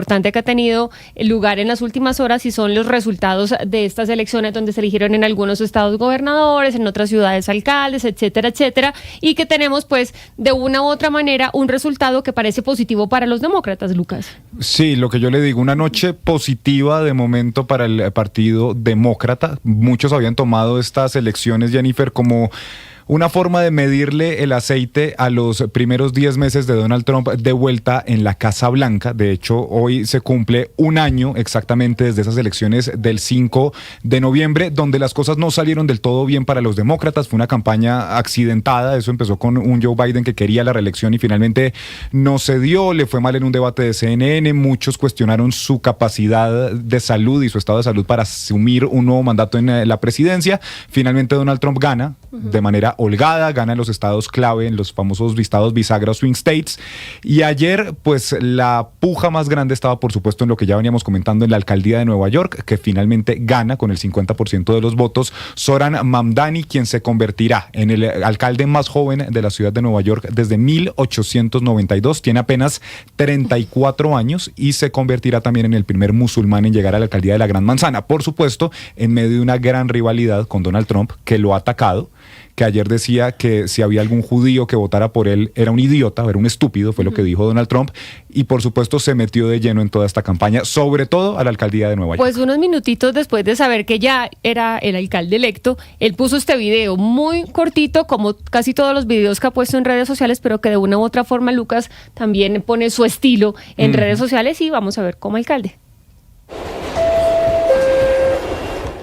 importante que ha tenido lugar en las últimas horas y son los resultados de estas elecciones donde se eligieron en algunos estados gobernadores, en otras ciudades alcaldes, etcétera, etcétera, y que tenemos pues de una u otra manera un resultado que parece positivo para los demócratas, Lucas. Sí, lo que yo le digo, una noche positiva de momento para el Partido Demócrata. Muchos habían tomado estas elecciones, Jennifer, como una forma de medirle el aceite a los primeros 10 meses de Donald Trump de vuelta en la Casa Blanca. De hecho, hoy se cumple un año exactamente desde esas elecciones del 5 de noviembre, donde las cosas no salieron del todo bien para los demócratas. Fue una campaña accidentada. Eso empezó con un Joe Biden que quería la reelección y finalmente no se dio. Le fue mal en un debate de CNN. Muchos cuestionaron su capacidad de salud y su estado de salud para asumir un nuevo mandato en la presidencia. Finalmente Donald Trump gana de manera holgada, gana en los estados clave, en los famosos estados bisagra o swing states. Y ayer, pues la puja más grande estaba, por supuesto, en lo que ya veníamos comentando en la alcaldía de Nueva York, que finalmente gana con el 50% de los votos Zoran Mamdani, quien se convertirá en el alcalde más joven de la ciudad de Nueva York desde 1892. Tiene apenas 34 años y se convertirá también en el primer musulmán en llegar a la alcaldía de la Gran Manzana. Por supuesto, en medio de una gran rivalidad con Donald Trump, que lo ha atacado, que ayer decía que si había algún judío que votara por él era un idiota, era un estúpido, fue lo que dijo Donald Trump, y por supuesto se metió de lleno en toda esta campaña, sobre todo a la alcaldía de Nueva York. Pues unos minutitos después de saber que ya era el alcalde electo, él puso este video muy cortito, como casi todos los videos que ha puesto en redes sociales, pero que de una u otra forma Lucas también pone su estilo en redes sociales, y vamos a ver como alcalde.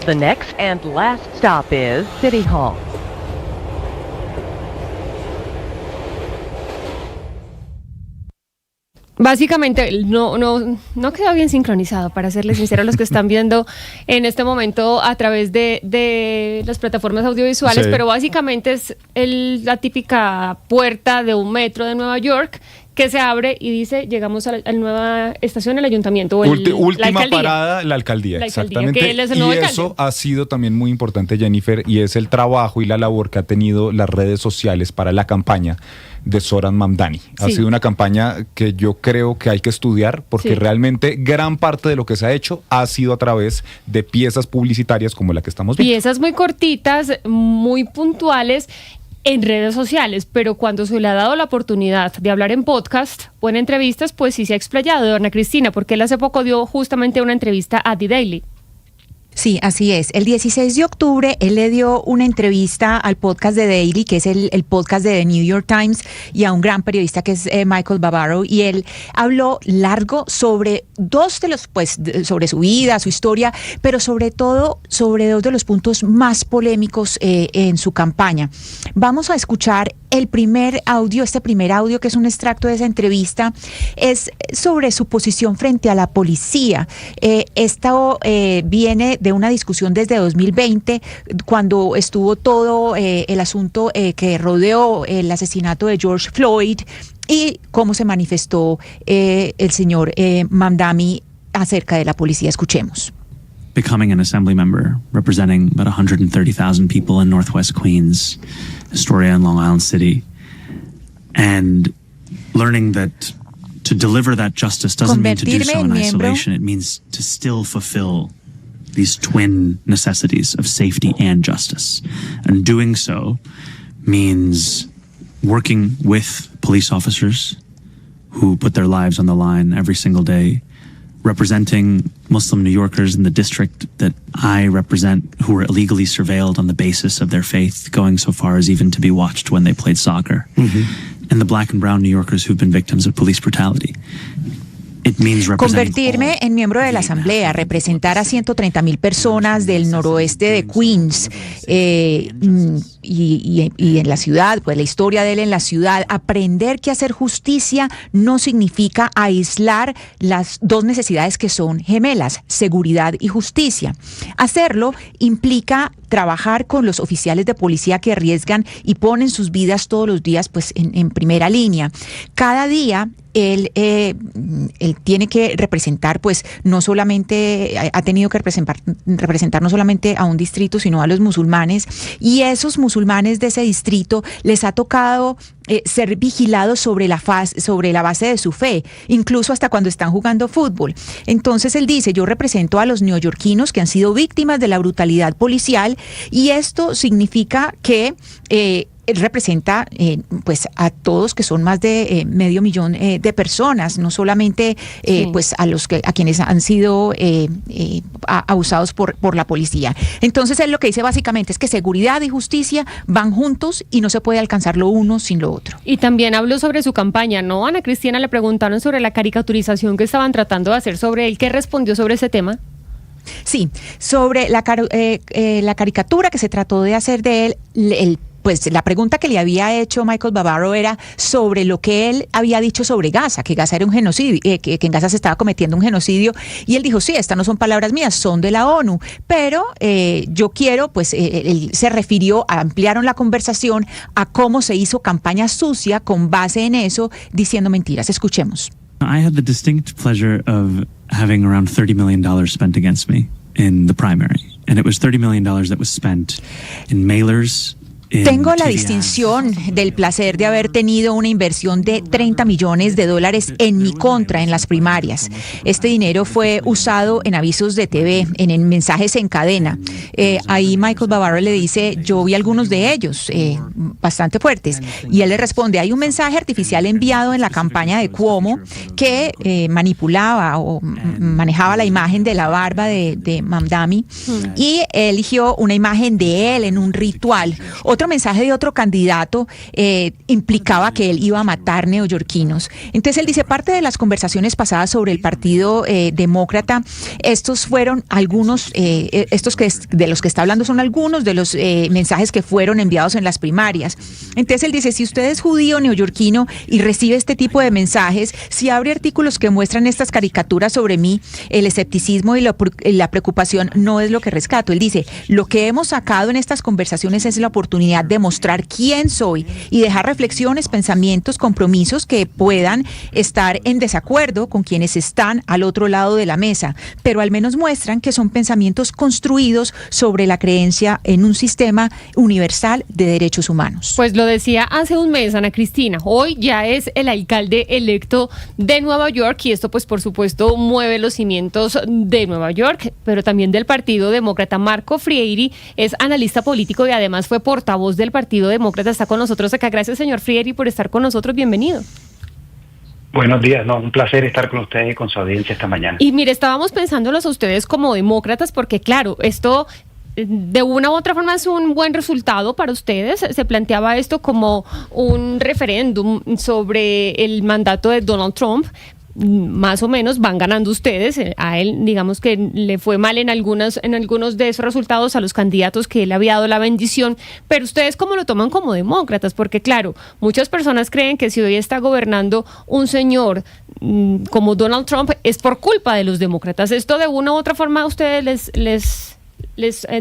The next and last stop is City Hall. Básicamente no quedó bien sincronizado, para serles sincero a los que están viendo en este momento a través de las plataformas audiovisuales, sí. Pero básicamente es la típica puerta de un metro de Nueva York que se abre y dice, llegamos a la nueva estación, el ayuntamiento. Última parada, la alcaldía, exactamente. Que él es el y nuevo eso alcalde. Ha sido también muy importante, Jennifer, y es el trabajo y la labor que ha tenido las redes sociales para la campaña de Zoran Mamdani. Sí. Ha sido una campaña que yo creo que hay que estudiar, porque realmente gran parte de lo que se ha hecho ha sido a través de piezas publicitarias como la que estamos viendo. Piezas muy cortitas, muy puntuales, en redes sociales, pero cuando se le ha dado la oportunidad de hablar en podcast o en entrevistas, pues sí se ha explayado, Ana Cristina, porque él hace poco dio justamente una entrevista a The Daily. Sí, así es. El 16 de octubre él le dio una entrevista al podcast de Daily, que es el podcast de The New York Times, y a un gran periodista que es Michael Barbaro, y él habló largo sobre sobre su vida, su historia, pero sobre todo sobre dos de los puntos más polémicos en su campaña. Vamos a escuchar este primer audio, que es un extracto de esa entrevista, es sobre su posición frente a la policía. Esto viene de una discusión desde 2020, cuando estuvo todo el asunto que rodeó el asesinato de George Floyd, y cómo se manifestó el señor Mamdani acerca de la policía. Escuchemos. Becoming an assembly member representing about 130,000 people in Northwest Queens, Astoria and Long Island City, and learning that to deliver that justice doesn't mean to do so in isolation. It means to still fulfill these twin necessities of safety and justice. And doing so means working with police officers who put their lives on the line every single day, representing Muslim New Yorkers in the district that I represent, who were illegally surveilled on the basis of their faith, going so far as even to be watched when they played soccer, and the black and brown New Yorkers who've been victims of police brutality. Convertirme en miembro de la Asamblea, representar a 130,000 personas del noroeste de Queens y en la ciudad, pues la historia de él en la ciudad. Aprender que hacer justicia no significa aislar las dos necesidades que son gemelas, seguridad y justicia. Hacerlo implica trabajar con los oficiales de policía que arriesgan y ponen sus vidas todos los días pues en primera línea. Cada día él tiene que representar, pues no solamente, ha tenido que representar no solamente a un distrito, sino a los musulmanes, y esos musulmanes de ese distrito les ha tocado ser vigilados sobre la base de su fe, incluso hasta cuando están jugando fútbol. Entonces él dice, yo represento a los neoyorquinos que han sido víctimas de la brutalidad policial, y esto significa que él representa pues a todos, que son más de 500,000 de personas, no solamente pues a quienes han sido abusados por la policía. Entonces él lo que dice básicamente es que seguridad y justicia van juntos y no se puede alcanzar lo uno sin lo otro. Y también habló sobre su campaña, ¿no? Ana Cristina, le preguntaron sobre la caricaturización que estaban tratando de hacer sobre él. ¿Qué respondió sobre ese tema? Sí, sobre la caricatura que se trató de hacer de él, pues la pregunta que le había hecho Michael Barbaro era sobre lo que él había dicho sobre Gaza, que Gaza era un genocidio, que en Gaza se estaba cometiendo un genocidio, y él dijo, sí, estas no son palabras mías, son de la ONU, pero yo quiero, pues él se refirió, ampliaron la conversación a cómo se hizo campaña sucia con base en eso, diciendo mentiras. Escuchemos. I had the distinct pleasure of having around $30 million spent against me in the primary, and it was $30 million that was spent in mailers. Tengo la distinción del placer de haber tenido una inversión de $30 millones en mi contra en las primarias. Este dinero fue usado en avisos de TV, en mensajes en cadena. Ahí Michael Barbaro le dice, yo vi algunos de ellos, bastante fuertes. Y él le responde, hay un mensaje artificial enviado en la campaña de Cuomo que manipulaba o manejaba la imagen de la barba de Mamdani, y eligió una imagen de él en un ritual. Otro mensaje de otro candidato implicaba que él iba a matar neoyorquinos. Entonces él dice, parte de las conversaciones pasadas sobre el Partido Demócrata, estos fueron algunos, de los que está hablando son algunos de los mensajes que fueron enviados en las primarias. Entonces él dice, si usted es judío neoyorquino y recibe este tipo de mensajes, si abre artículos que muestran estas caricaturas sobre mí, el escepticismo y la preocupación no es lo que rescato. Él dice, lo que hemos sacado en estas conversaciones es la oportunidad de mostrar quién soy y dejar reflexiones, pensamientos, compromisos que puedan estar en desacuerdo con quienes están al otro lado de la mesa, pero al menos muestran que son pensamientos construidos sobre la creencia en un sistema universal de derechos humanos. Pues lo decía hace un mes, Ana Cristina, hoy ya es el alcalde electo de Nueva York, y esto pues por supuesto mueve los cimientos de Nueva York, pero también del Partido Demócrata. Marco Frieri es analista político y además fue portavoz del Partido Demócrata, está con nosotros acá. Gracias, señor Frieri, por estar con nosotros. Bienvenido. Buenos días, un placer estar con ustedes y con su audiencia esta mañana. Y mire, estábamos pensándolos a ustedes como demócratas, porque claro, esto de una u otra forma es un buen resultado para ustedes. Se planteaba esto como un referéndum sobre el mandato de Donald Trump. Más o menos van ganando ustedes. A él, digamos que le fue mal en algunos de esos resultados a los candidatos que él había dado la bendición, pero ustedes ¿cómo lo toman como demócratas? Porque claro, muchas personas creen que si hoy está gobernando un señor como Donald Trump es por culpa de los demócratas. ¿Esto de una u otra forma a ustedes les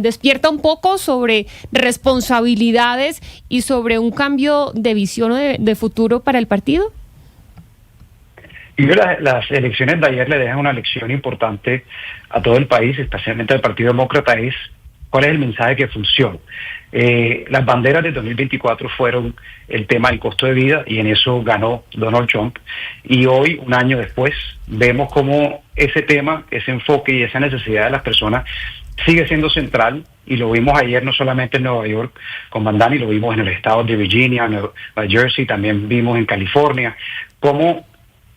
despierta un poco sobre responsabilidades y sobre un cambio de visión o de futuro para el partido? Y las elecciones de ayer le dejan una lección importante a todo el país, especialmente al Partido Demócrata, es cuál es el mensaje que funciona. Las banderas de 2024 fueron el tema del costo de vida, y en eso ganó Donald Trump. Y hoy, un año después, vemos cómo ese tema, ese enfoque y esa necesidad de las personas sigue siendo central, y lo vimos ayer no solamente en Nueva York con Mamdani, lo vimos en el estado de Virginia, Nueva Jersey, también vimos en California, cómo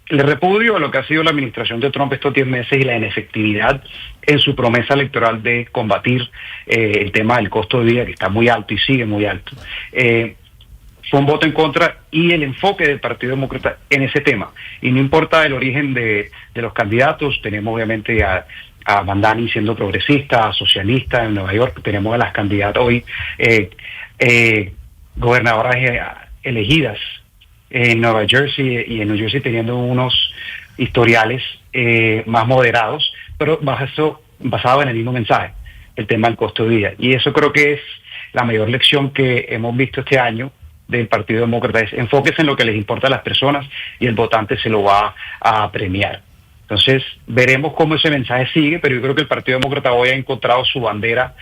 el repudio a lo que ha sido la administración de Trump estos 10 meses y la inefectividad en su promesa electoral de combatir el tema del costo de vida, que está muy alto y sigue muy alto. Fue un voto en contra, y el enfoque del Partido Demócrata en ese tema. Y no importa el origen de los candidatos, tenemos obviamente a Mamdani siendo progresista, socialista en Nueva York, tenemos a las candidatas hoy, gobernadoras elegidas en Nueva Jersey y en New Jersey, teniendo unos historiales más moderados, pero basado en el mismo mensaje, el tema del costo de vida. Y eso creo que es la mayor lección que hemos visto este año, del Partido Demócrata es enfóquese en lo que les importa a las personas y el votante se lo va a premiar. Entonces, veremos cómo ese mensaje sigue, pero yo creo que el Partido Demócrata hoy ha encontrado su bandera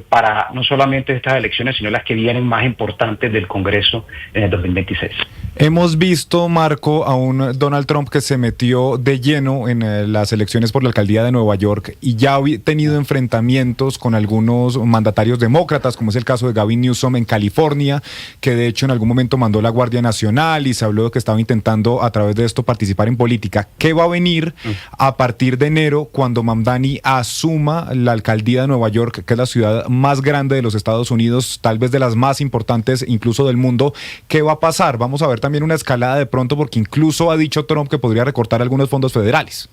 para no solamente estas elecciones, sino las que vienen más importantes del Congreso en el 2026. Hemos visto, Marco, a un Donald Trump que se metió de lleno en las elecciones por la alcaldía de Nueva York y ya ha tenido enfrentamientos con algunos mandatarios demócratas, como es el caso de Gavin Newsom en California, que de hecho en algún momento mandó la Guardia Nacional y se habló de que estaba intentando a través de esto participar en política. ¿Qué va a venir a partir de enero cuando Mamdani asuma la alcaldía de Nueva York, que es la ciudad más grande de los Estados Unidos, tal vez de las más importantes incluso del mundo? ¿Qué va a pasar? Vamos a ver también una escalada de pronto, porque incluso ha dicho Trump que podría recortar algunos fondos federales.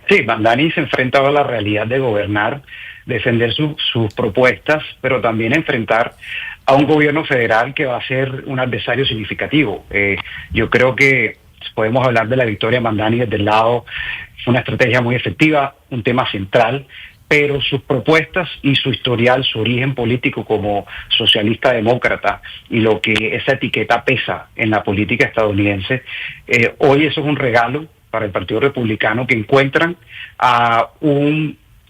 Sí, Mamdani se enfrenta a la realidad de gobernar, defender sus propuestas, pero también enfrentar a un gobierno federal que va a ser un adversario significativo. Yo creo que podemos hablar de la victoria de Mamdani desde el lado, una estrategia muy efectiva, un tema central, pero sus propuestas y su historial, su origen político como socialista demócrata y lo que esa etiqueta pesa en la política estadounidense, hoy eso es un regalo para el Partido Republicano, que encuentran a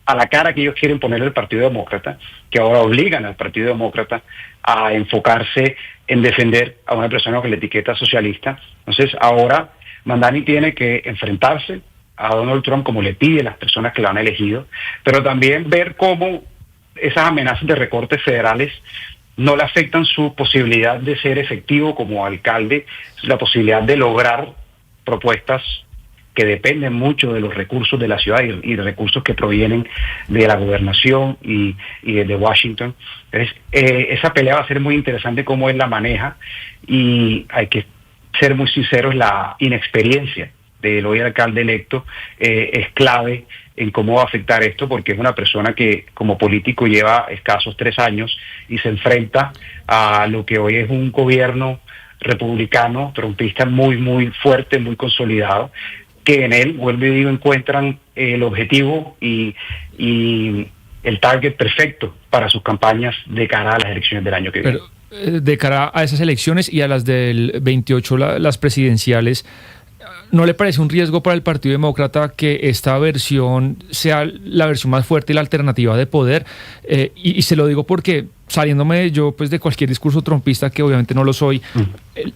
la cara que ellos quieren ponerle al Partido Demócrata, que ahora obligan al Partido Demócrata a enfocarse en defender a una persona que le etiqueta socialista. Entonces ahora Mamdani tiene que enfrentarse a Donald Trump como le pide las personas que lo han elegido, pero también ver cómo esas amenazas de recortes federales no le afectan su posibilidad de ser efectivo como alcalde, la posibilidad de lograr propuestas que dependen mucho de los recursos de la ciudad y de recursos que provienen de la gobernación y de Washington. Entonces, esa pelea va a ser muy interesante cómo él la maneja, y hay que ser muy sinceros, la inexperiencia del hoy alcalde electo es clave en cómo va a afectar esto, porque es una persona que como político lleva escasos 3 años y se enfrenta a lo que hoy es un gobierno republicano, trumpista muy, muy fuerte, muy consolidado, que en él, vuelvo y digo, encuentran el objetivo y el target perfecto para sus campañas de cara a las elecciones del año que viene. Pero de cara a esas elecciones y a las del 28, las presidenciales, ¿no le parece un riesgo para el Partido Demócrata que esta versión sea la versión más fuerte y la alternativa de poder? Y se lo digo porque, saliéndome yo pues de cualquier discurso trumpista, que obviamente no lo soy,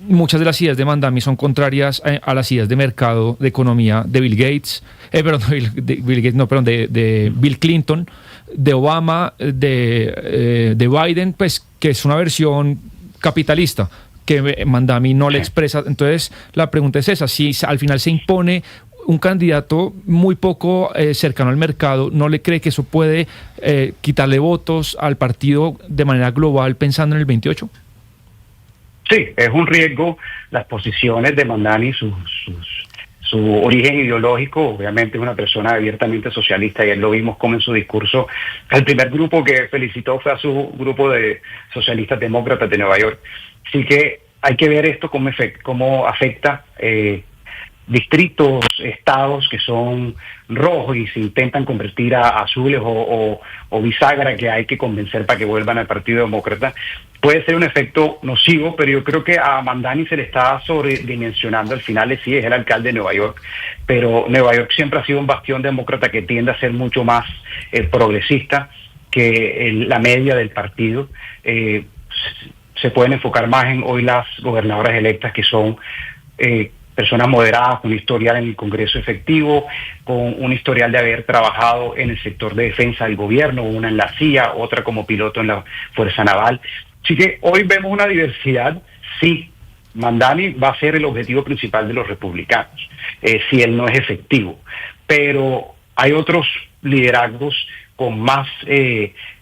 muchas de las ideas de Mamdani son contrarias a las ideas de mercado, de economía de Bill Gates, de Bill Clinton, de Obama, de Biden, pues que es una versión capitalista que Mamdani no le expresa. Entonces la pregunta es esa: si al final se impone un candidato muy poco cercano al mercado, ¿no le cree que eso puede quitarle votos al partido de manera global pensando en el 28? Sí, es un riesgo. Las posiciones de Mamdani, su origen ideológico, obviamente es una persona abiertamente socialista, y él lo vimos como en su discurso, el primer grupo que felicitó fue a su grupo de socialistas demócratas de Nueva York. Así que hay que ver esto cómo afecta distritos, estados que son rojos y se intentan convertir a azules o bisagra, que hay que convencer para que vuelvan al Partido Demócrata. Puede ser un efecto nocivo, pero yo creo que a Mamdani se le está sobredimensionando. Al final sí es el alcalde de Nueva York, pero Nueva York siempre ha sido un bastión demócrata que tiende a ser mucho más progresista que la media del partido. Se pueden enfocar más en hoy las gobernadoras electas, que son personas moderadas, con un historial en el Congreso efectivo, con un historial de haber trabajado en el sector de defensa del gobierno, una en la CIA, otra como piloto en la Fuerza Naval. Así que hoy vemos una diversidad. Sí, Mamdani va a ser el objetivo principal de los republicanos, si él no es efectivo, pero hay otros liderazgos con más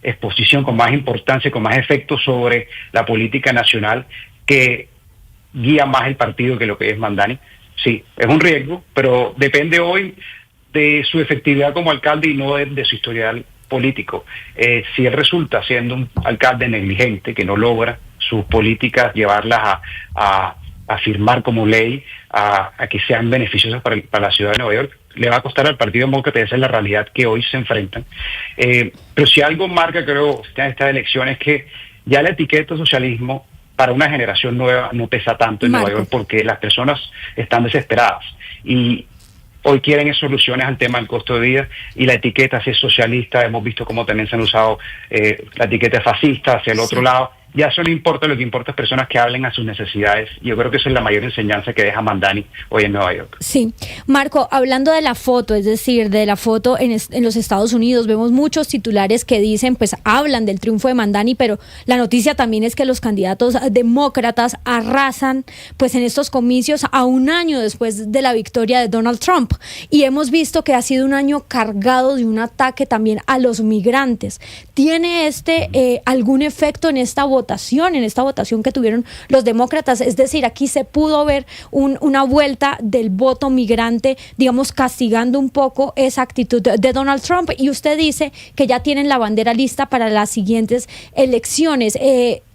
exposición, con más importancia, con más efecto sobre la política nacional, que guía más el partido que lo que es Mamdani. Sí, es un riesgo, pero depende hoy de su efectividad como alcalde y no de su historial político. Si él resulta siendo un alcalde negligente, que no logra sus políticas llevarlas a firmar como ley, a que sean beneficiosas para la ciudad de Nueva York, le va a costar al Partido Demócrata. Esa es la realidad que hoy se enfrentan. Pero si algo marca, creo, estas elecciones, es que ya la etiqueta socialismo para una generación nueva no pesa tanto en Nueva York porque las personas están desesperadas y hoy quieren soluciones al tema del costo de vida y la etiqueta, si es socialista, hemos visto cómo también se han usado la etiqueta fascista hacia el otro lado. Ya eso no importa, lo que importa es personas que hablen a sus necesidades. Yo creo que esa es la mayor enseñanza que deja Mamdani hoy en Nueva York. Sí. Marco, hablando de la foto, es decir, de la foto en los Estados Unidos, vemos muchos titulares que dicen, pues hablan del triunfo de Mamdani, pero la noticia también es que los candidatos demócratas arrasan pues en estos comicios a un año después de la victoria de Donald Trump. Y hemos visto que ha sido un año cargado de un ataque también a los migrantes. ¿Tiene algún efecto en esta votación que tuvieron los demócratas? Es decir, aquí se pudo ver una vuelta del voto migrante, digamos, castigando un poco esa actitud de Donald Trump, y usted dice que ya tienen la bandera lista para las siguientes elecciones.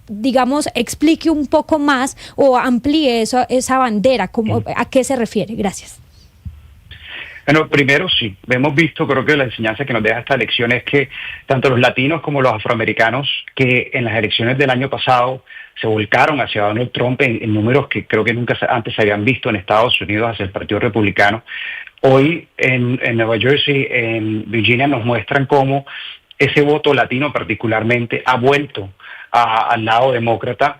Digamos, explique un poco más o amplíe esa bandera, ¿a qué se refiere? Gracias. Bueno, primero sí, hemos visto, creo que la enseñanza que nos deja esta elección es que tanto los latinos como los afroamericanos, que en las elecciones del año pasado se volcaron hacia Donald Trump en números que creo que nunca antes se habían visto en Estados Unidos hacia el Partido Republicano, hoy en Nueva Jersey, en Virginia, nos muestran cómo ese voto latino particularmente ha vuelto al lado demócrata.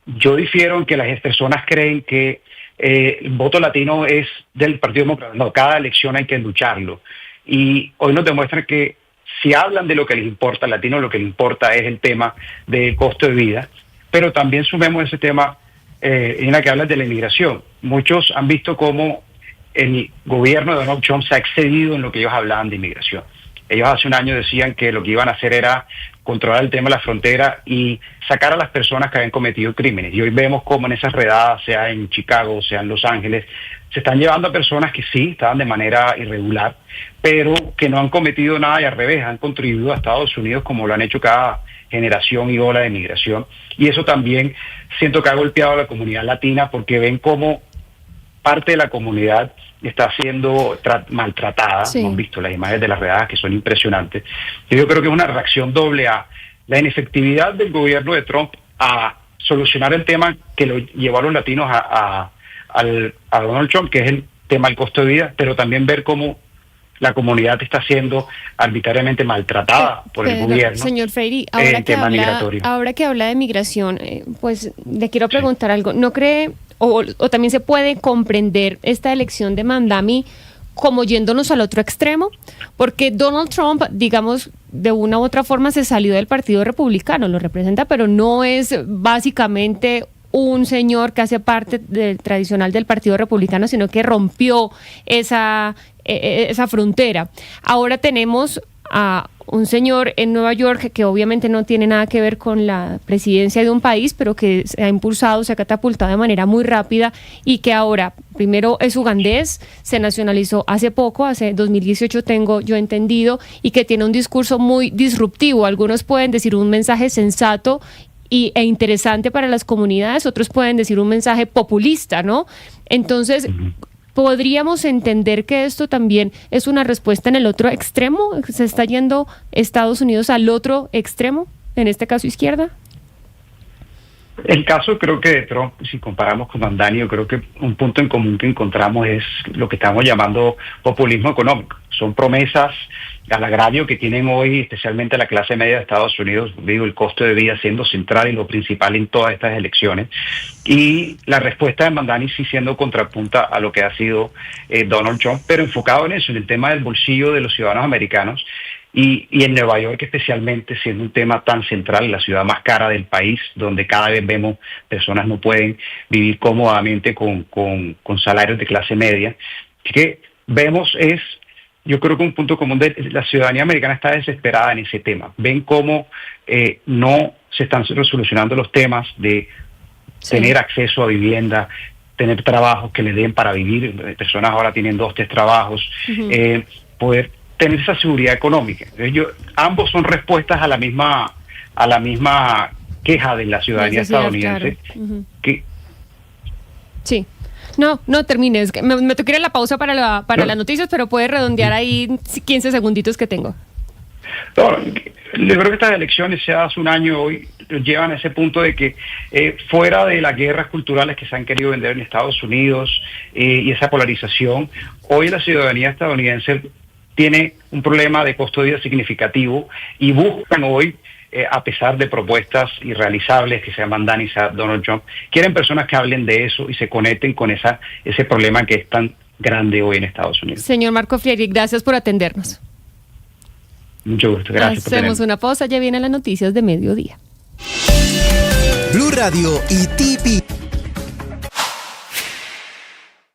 Yo difiero en que las personas creen que el voto latino es del Partido Demócrata. No, cada elección hay que lucharlo. Y hoy nos demuestran que si hablan de lo que les importa, al latino lo que le importa es el tema del costo de vida, pero también sumemos ese tema en la que hablan de la inmigración. Muchos han visto cómo el gobierno de Donald Trump se ha excedido en lo que ellos hablaban de inmigración. Ellos hace un año decían que lo que iban a hacer era controlar el tema de la frontera y sacar a las personas que habían cometido crímenes. Y hoy vemos cómo en esas redadas, sea en Chicago, sea en Los Ángeles, se están llevando a personas que sí estaban de manera irregular, pero que no han cometido nada y al revés, han contribuido a Estados Unidos como lo han hecho cada generación y ola de migración. Y eso también siento que ha golpeado a la comunidad latina porque ven cómo parte de la comunidad está siendo maltratada. Sí. Hemos visto las imágenes de las redadas que son impresionantes. Y yo creo que es una reacción doble a la inefectividad del gobierno de Trump a solucionar el tema que lo llevó a los latinos a Donald Trump, que es el tema del costo de vida, pero también ver cómo la comunidad está siendo arbitrariamente maltratada por el gobierno. Señor Freire, ahora que habla de migración, pues le quiero preguntar algo. ¿No cree o también se puede comprender esta elección de Mamdani como yéndonos al otro extremo? Porque Donald Trump, digamos, de una u otra forma se salió del Partido Republicano, lo representa, pero no es básicamente un señor que hace parte del tradicional del Partido Republicano, sino que rompió esa frontera. Ahora tenemos a un señor en Nueva York que obviamente no tiene nada que ver con la presidencia de un país, pero que se ha impulsado, se ha catapultado de manera muy rápida y que ahora, primero es ugandés, se nacionalizó hace poco, hace 2018 tengo yo entendido, y que tiene un discurso muy disruptivo. Algunos pueden decir un mensaje sensato e interesante para las comunidades, otros pueden decir un mensaje populista, ¿no? Entonces, ¿podríamos entender que esto también es una respuesta en el otro extremo? ¿Se está yendo Estados Unidos al otro extremo, en este caso izquierda? El caso creo que de Trump, si comparamos con Mamdani, yo creo que un punto en común que encontramos es lo que estamos llamando populismo económico. Son promesas al agravio que tienen hoy, especialmente la clase media de Estados Unidos, digo, el costo de vida siendo central y lo principal en todas estas elecciones. Y la respuesta de Mamdani sí siendo contrapunta a lo que ha sido Donald Trump, pero enfocado en eso, en el tema del bolsillo de los ciudadanos americanos. Y en Nueva York especialmente, siendo un tema tan central, la ciudad más cara del país, donde cada vez vemos personas no pueden vivir cómodamente con salarios de clase media. Así que vemos yo creo que un punto común de la ciudadanía americana está desesperada en ese tema. Ven cómo no se están resolucionando los temas de tener acceso a vivienda, tener trabajos que le den para vivir. Personas ahora tienen 2, 3 trabajos, poder tener esa seguridad económica. Ambos son respuestas a la misma queja de la ciudadanía estadounidense. Claro. Sí. No termines. Me toca ir a la pausa para las noticias, pero puede redondear ahí 15 segunditos que tengo. No, yo creo que estas elecciones, ya hace un año hoy, llevan a ese punto de que fuera de las guerras culturales que se han querido vender en Estados Unidos y esa polarización, hoy la ciudadanía estadounidense tiene un problema de costo de vida significativo y buscan hoy, a pesar de propuestas irrealizables que se llaman Dan y Donald Trump, quieren personas que hablen de eso y se conecten con ese problema que es tan grande hoy en Estados Unidos. Señor Marco Friedrich, gracias por atendernos. Mucho gusto, gracias. Hacemos una pausa, ya vienen las noticias de mediodía. Blue Radio y TP